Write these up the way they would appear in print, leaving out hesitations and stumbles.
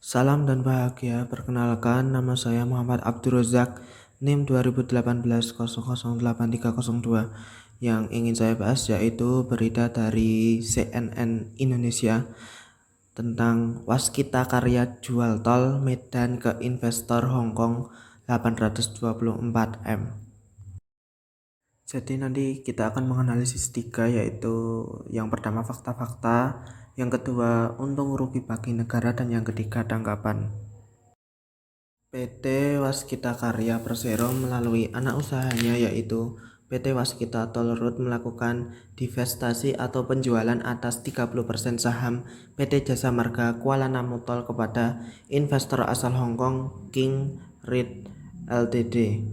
Salam dan bahagia, perkenalkan nama saya Muhammad Abdul Razak, NIM 2018 008302. Yang ingin saya bahas yaitu berita dari CNN Indonesia tentang Waskita Karya jual tol Medan ke investor Hong Kong 824 M. Jadi nanti kita akan menganalisis tiga, yaitu yang pertama fakta-fakta, yang kedua untung rugi bagi negara, dan yang ketiga tanggapan. PT Waskita Karya Persero melalui anak usahanya yaitu PT Waskita Toll Road melakukan divestasi atau penjualan atas 30% saham PT Jasa Marga Kuala Namu Tol kepada investor asal Hong Kong King Reed Ltd.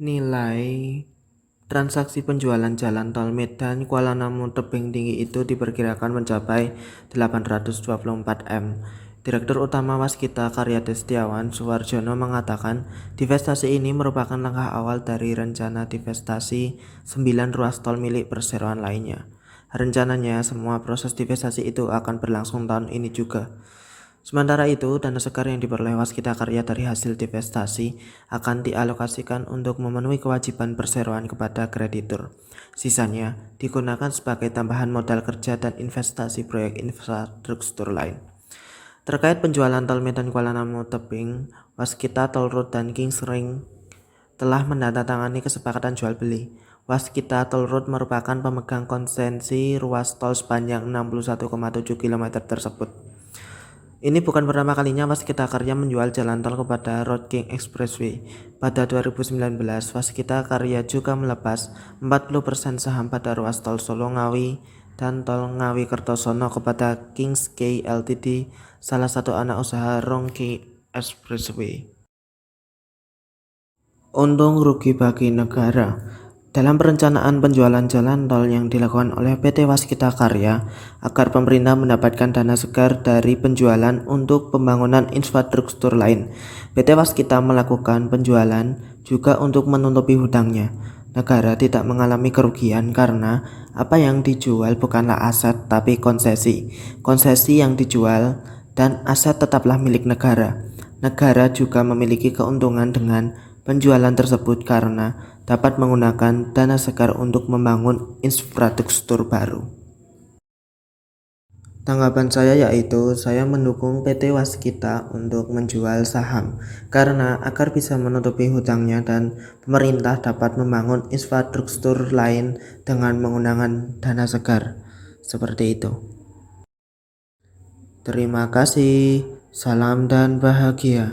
Nilai transaksi penjualan jalan tol Medan Kuala Namu tebing tinggi itu diperkirakan mencapai 824 M. Direktur Utama Waskita Karya Destiawan Suwarjono mengatakan divestasi ini merupakan langkah awal dari rencana divestasi 9 ruas tol milik perseroan lainnya. Rencananya semua proses divestasi itu akan berlangsung tahun ini juga. Sementara itu, dana segar yang diperoleh Waskita Karya dari hasil divestasi akan dialokasikan untuk memenuhi kewajiban perseroan kepada kreditur. Sisanya digunakan sebagai tambahan modal kerja dan investasi proyek infrastruktur lain. Terkait penjualan tol Medan Kuala Namu tebing, Waskita Toll Road dan Kings Ring telah menandatangani kesepakatan jual beli. Waskita Toll Road merupakan pemegang konsensi ruas tol sepanjang 61,7 km tersebut. Ini bukan pertama kalinya Waskita Karya menjual jalan tol kepada Road King Expressway. Pada 2019, Waskita Karya juga melepas 40% saham pada ruas tol Solo Ngawi dan tol Ngawi Kertosono kepada Kings K Ltd, salah satu anak usaha Rongkey Expressway. Untung rugi bagi negara. Dalam perencanaan penjualan jalan tol yang dilakukan oleh PT Waskita Karya agar pemerintah mendapatkan dana segar dari penjualan untuk pembangunan infrastruktur lain, PT Waskita melakukan penjualan juga untuk menutupi hutangnya. Negara tidak mengalami kerugian karena apa yang dijual bukanlah aset tapi konsesi. Konsesi yang dijual dan aset tetaplah milik negara. Negara juga memiliki keuntungan dengan penjualan tersebut karena dapat menggunakan dana segar untuk membangun infrastruktur baru. Tanggapan saya yaitu saya mendukung PT Waskita untuk menjual saham karena agar bisa menutupi hutangnya dan pemerintah dapat membangun infrastruktur lain dengan menggunakan dana segar. Seperti itu. Terima kasih. Salam dan bahagia.